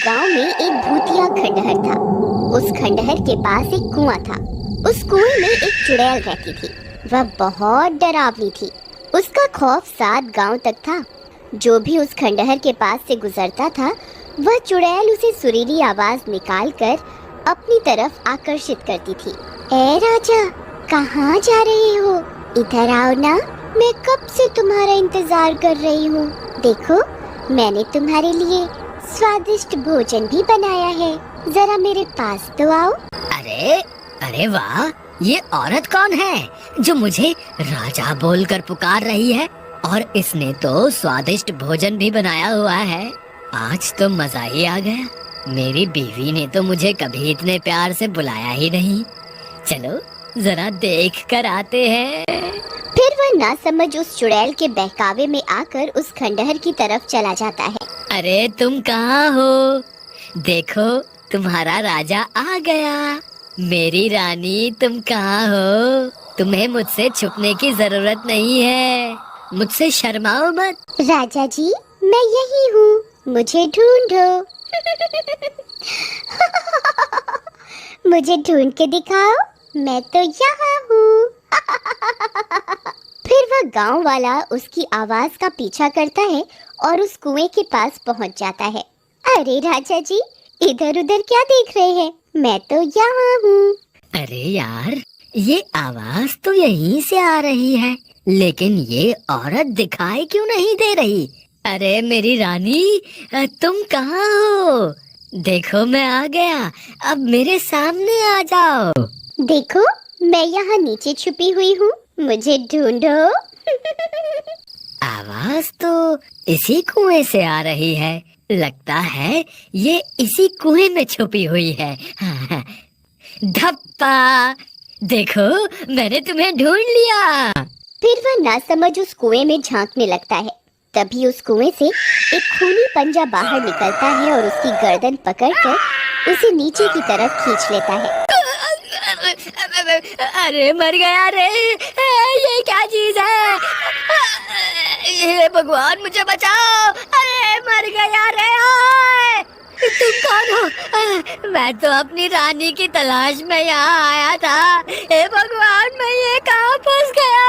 गांव में एक भूतिया खंडहर था। उस खंडहर के पास एक कुआं था। उस कुएं में एक चुड़ैल रहती थी। वह बहुत डरावनी थी। उसका खौफ 7 गांव तक था। जो भी उस खंडहर के पास से गुजरता था, वह चुड़ैल उसे सुरीली आवाज निकालकर अपनी तरफ आकर्षित करती थी। ए राजा, कहाँ जा रहे हो? इधर आओ ना, मैं कब से तुम्हारा इंतजार कर रही हूँ। देखो, मैंने तुम्हारे लिए स्वादिष्ट भोजन भी बनाया है। जरा मेरे पास तो आओ। अरे अरे वाह, ये औरत कौन है जो मुझे राजा बोलकर पुकार रही है? और इसने तो स्वादिष्ट भोजन भी बनाया हुआ है। आज तो मजा ही आ गया। मेरी बीवी ने तो मुझे कभी इतने प्यार से बुलाया ही नहीं। चलो जरा देख कर आते हैं। फिर वह नासमझ उस चुड़ैल के बहकावे में आकर उस खंडहर की तरफ चला जाता है। अरे तुम कहाँ हो? देखो, तुम्हारा राजा आ गया। मेरी रानी, तुम कहाँ हो? तुम्हें मुझसे छुपने की जरूरत नहीं है। मुझसे शर्माओ मत। राजा जी, मैं यही हूँ, मुझे ढूंढो। मुझे ढूंढ के दिखाओ, मैं तो यहाँ हूँ। फिर वह गांव वाला उसकी आवाज का पीछा करता है और उस कुएं के पास पहुंच जाता है। अरे राजा जी, इधर उधर क्या देख रहे हैं? मैं तो यहाँ हूँ। अरे यार, ये आवाज तो यहीं से आ रही है, लेकिन ये औरत दिखाई क्यों नहीं दे रही? अरे मेरी रानी, तुम कहाँ हो? देखो, मैं आ गया। अब मेरे सामने आ जाओ। देखो, मैं यहाँ नीचे छुपी हुई हूँ, मुझे ढूंढो। आवाज तो इसी कुएं से आ रही है। लगता है ये इसी कुएं में छुपी हुई है। धप्पा! देखो, मैंने तुम्हें ढूंढ लिया। फिर वह नासमझ उस कुएं में झांकने लगता है। तभी उस कुएं से एक खूनी पंजा बाहर निकलता है और उसकी गर्दन पकड़कर उसे नीचे की तरफ खींच लेता है। अरे मर गया रे! ये क्या चीज है? हे भगवान, मुझे बचाओ! अरे मर गया रे! ओए! तुम कौन हो? मैं तो अपनी रानी की तलाश में यहाँ आया था। हे भगवान, मैं ये कहाँ फंस गया?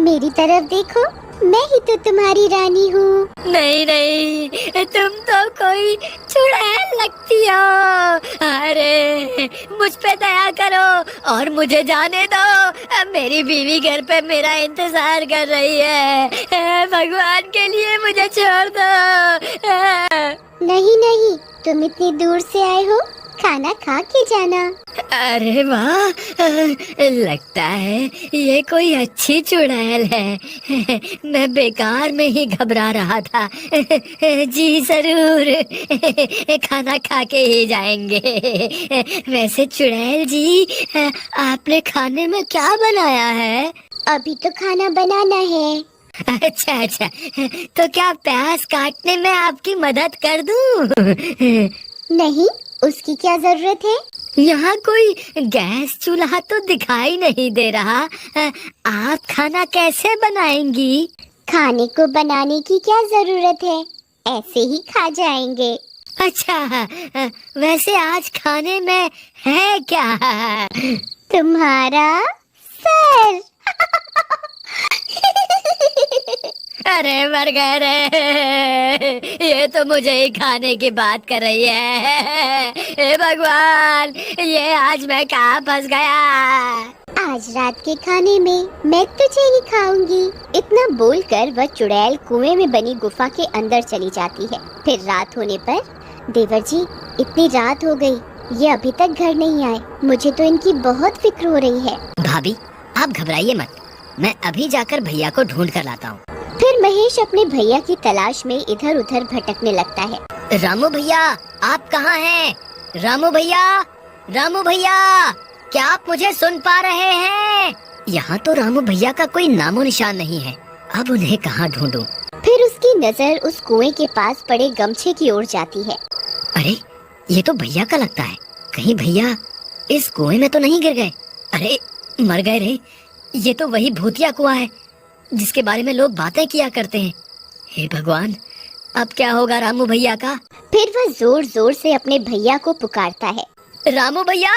मेरी तरफ देखो, मैं ही तो तुम्हारी रानी हूँ। नहीं नहीं, तुम तो कोई चुड़ैल लगती हो। अरे मुझ पे दया करो और मुझे जाने दो। मेरी बीवी घर पे मेरा इंतजार कर रही है। भगवान के लिए मुझे छोड़ दो। नहीं नहीं, तुम इतनी दूर से आए हो, खाना खा के जाना। अरे वाह, लगता है ये कोई अच्छी चुड़ैल है। मैं बेकार में ही घबरा रहा था। जी जरूर, खाना खा के ही जाएंगे। वैसे चुड़ैल जी, आपने खाने में क्या बनाया है? अभी तो खाना बनाना है। अच्छा अच्छा, तो क्या प्याज काटने में आपकी मदद कर दूं? नहीं, उसकी क्या जरूरत है? यहाँ कोई गैस चूल्हा तो दिखाई नहीं दे रहा। आप खाना कैसे बनाएंगी? खाने को बनाने की क्या जरूरत है, ऐसे ही खा जाएंगे। अच्छा, वैसे आज खाने में है क्या? तुम्हारा सर। अरे मर गए रे! ये तो मुझे ही खाने की बात कर रही है। हे भगवान, ये आज मैं कहाँ फंस गया? आज रात के खाने में मैं तुझे ही खाऊंगी। इतना बोलकर वह चुड़ैल कुएं में बनी गुफा के अंदर चली जाती है। फिर रात होने पर, देवर जी, इतनी रात हो गई, ये अभी तक घर नहीं आए। मुझे तो इनकी बहुत फिक्र हो रही है। भाभी, आप घबराइए मत, मैं अभी जाकर भैया को ढूंढ कर लाता हूँ। फिर महेश अपने भैया की तलाश में इधर उधर भटकने लगता है। रामू भैया, आप कहाँ हैं? रामू भैया, रामू भैया, क्या आप मुझे सुन पा रहे हैं? यहाँ तो रामू भैया का कोई नामो निशान नहीं है। अब उन्हें कहाँ ढूंढूं? फिर उसकी नजर उस कुएं के पास पड़े गमछे की ओर जाती है। अरे, ये तो भैया का लगता है। कहीं भैया इस कुएं में तो नहीं गिर गए? अरे मर गए रे! ये तो वही भूतिया कुआं है जिसके बारे में लोग बातें किया करते हैं। हे भगवान, अब क्या होगा रामू भैया का? फिर वह जोर जोर से अपने भैया को पुकारता है। रामू भैया,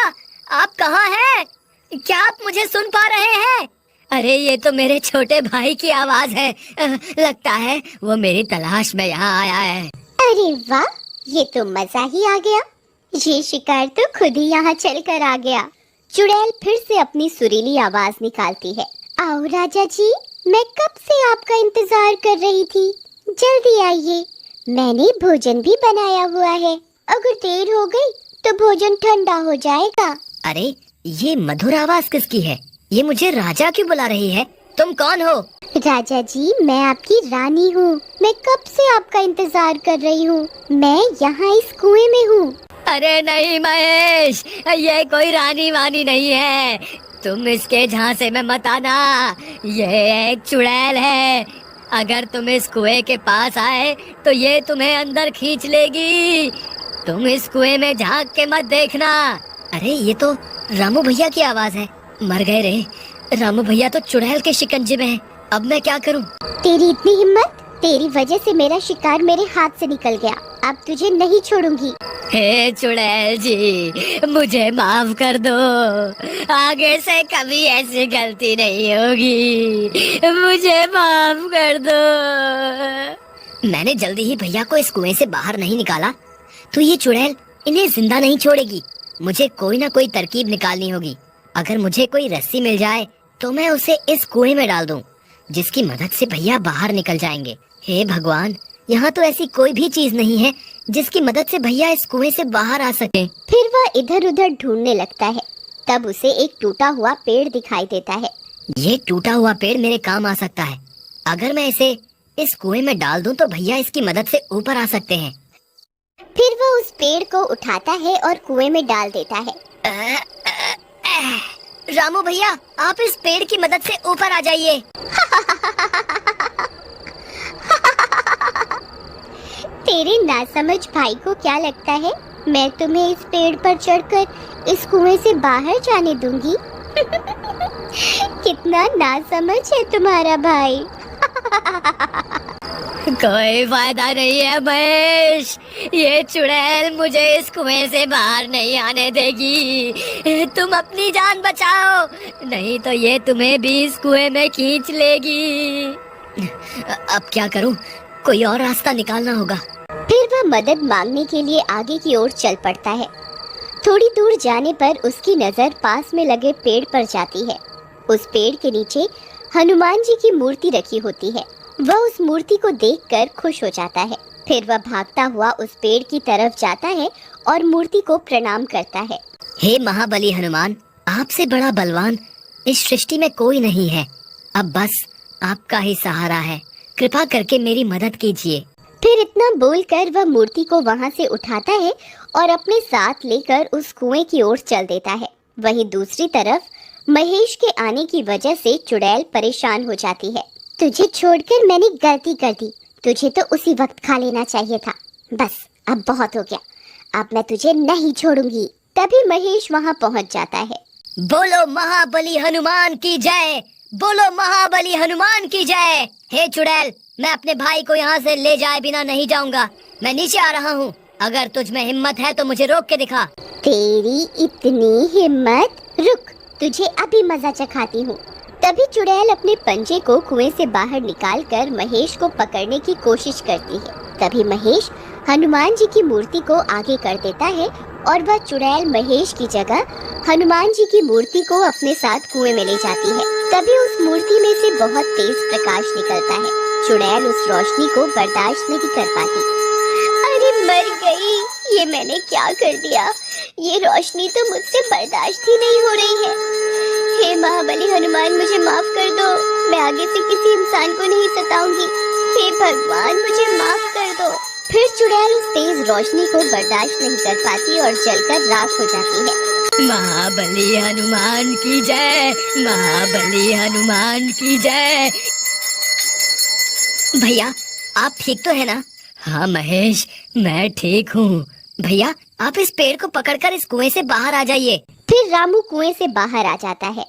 आप कहाँ हैं? क्या आप मुझे सुन पा रहे हैं? अरे ये तो मेरे छोटे भाई की आवाज है। लगता है वो मेरी तलाश में यहाँ आया है। अरे वाह, ये तो मजा ही आ गया। ये शिकार तो खुद ही यहाँ चल कर आ गया। चुड़ैल फिर से अपनी सुरीली आवाज निकालती है। आओ राजा जी, मैं कब से आपका इंतजार कर रही थी। जल्दी आइए, मैंने भोजन भी बनाया हुआ है। अगर देर हो गई तो भोजन ठंडा हो जाएगा। अरे ये मधुर आवाज किसकी है? ये मुझे राजा क्यों बुला रही है? तुम कौन हो? राजा जी, मैं आपकी रानी हूँ। मैं कब से आपका इंतजार कर रही हूँ। मैं यहाँ इस कुएं में हूँ। अरे नहीं महेश, ये कोई रानी वानी नहीं है। तुम इसके झांसे में मत आना। ये एक चुड़ैल है। अगर तुम इस कुएं के पास आए तो ये तुम्हें अंदर खींच लेगी। तुम इस कुएं में झांक के मत देखना। अरे ये तो रामू भैया की आवाज है। मर गए रे। रामू भैया तो चुड़ैल के शिकंजे में है। अब मैं क्या करूं? तेरी इतनी हिम्मत! तेरी वजह से मेरा शिकार मेरे हाथ से निकल गया। अब तुझे नहीं छोड़ूंगी। हे चुड़ैल जी, मुझे माफ कर दो। आगे से कभी ऐसी गलती नहीं होगी। मुझे माफ कर दो। मैंने जल्दी ही भैया को इस कुएं से बाहर नहीं निकाला तो ये चुड़ैल इन्हें जिंदा नहीं छोड़ेगी। मुझे कोई ना कोई तरकीब निकालनी होगी। अगर मुझे कोई रस्सी मिल जाए तो मैं उसे इस कुएं में डाल दूं, जिसकी मदद से भैया बाहर निकल जाएंगे। हे भगवान, यहाँ तो ऐसी कोई भी चीज नहीं है जिसकी मदद से भैया इस कुएं से बाहर आ सके। फिर वह इधर उधर ढूंढने लगता है। तब उसे एक टूटा हुआ पेड़ दिखाई देता है। ये टूटा हुआ पेड़ मेरे काम आ सकता है। अगर मैं इसे इस कुएं में डाल दूं तो भैया इसकी मदद से ऊपर आ सकते हैं। फिर वह उस पेड़ को उठाता है और कुएं में डाल देता है। रामू भैया, आप इस पेड़ की मदद से ऊपर आ जाइए। तेरे नासमझ भाई को क्या लगता है मैं तुम्हें इस पेड़ पर चढ़कर इस कुएं से बाहर जाने दूंगी? कितना नासमझ है तुम्हारा भाई। कोई फायदा नहीं है महेश। ये चुड़ैल मुझे इस कुएं से बाहर नहीं आने देगी। तुम अपनी जान बचाओ, नहीं तो ये तुम्हें भी इस कुएं में खींच लेगी। अब क्या करूं? कोई और रास्ता निकालना होगा। फिर वह मदद मांगने के लिए आगे की ओर चल पड़ता है। थोड़ी दूर जाने पर उसकी नजर पास में लगे पेड़ पर जाती है। उस पेड़ के नीचे हनुमान जी की मूर्ति रखी होती है। वह उस मूर्ति को देखकर खुश हो जाता है। फिर वह भागता हुआ उस पेड़ की तरफ जाता है और मूर्ति को प्रणाम करता है। हे महाबली हनुमान, आपसे बड़ा बलवान इस सृष्टि में कोई नहीं है। अब बस आपका ही सहारा है। कृपा करके मेरी मदद कीजिए। फिर इतना बोलकर वह मूर्ति को वहां से उठाता है और अपने साथ लेकर उस कुएं की ओर चल देता है। वहीं दूसरी तरफ महेश के आने की वजह से चुड़ैल परेशान हो जाती है। तुझे छोड़कर मैंने गलती कर दी। तुझे तो उसी वक्त खा लेना चाहिए था। बस अब बहुत हो गया। अब मैं तुझे नहीं छोड़ूंगी। तभी महेश वहां पहुंच जाता है। बोलो महाबली हनुमान की जय। बोलो महाबली हनुमान की जय। हे चुड़ैल, मैं अपने भाई को यहाँ से ले जाए बिना नहीं जाऊंगा। मैं नीचे आ रहा हूँ। अगर तुझ में हिम्मत है तो मुझे रोक के दिखा। तेरी इतनी हिम्मत? रुक, तुझे अभी मजा चखाती हूँ। तभी चुड़ैल अपने पंजे को कुएं से बाहर निकालकर महेश को पकड़ने की कोशिश करती है। तभी महेश हनुमान जी की मूर्ति को आगे कर देता है और वह चुड़ैल महेश की जगह हनुमान जी की मूर्ति को अपने साथ कुएं में ले जाती है। तभी उस मूर्ति में से बहुत तेज प्रकाश निकलता है। चुड़ैल उस रोशनी को बर्दाश्त नहीं कर पाती। अरे मर गई, ये मैंने क्या कर दिया? ये रोशनी तो मुझसे बर्दाश्त ही नहीं हो रही है। हे महाबली हनुमान, मुझे माफ कर दो। मैं आगे से किसी इंसान को नहीं सताऊंगी। हे भगवान, मुझे माफ कर दो। फिर चुड़ैल उस तेज रोशनी को बर्दाश्त नहीं कर पाती और जलकर राख हो जाती है। महाबली हनुमान की जय। महाबली हनुमान की जय। भैया, आप ठीक तो है ना? हाँ महेश, मैं ठीक हूँ। भैया, आप इस पेड़ को पकड़कर इस कुएं से बाहर आ जाइए। फिर रामू कुएं से बाहर आ जाता है।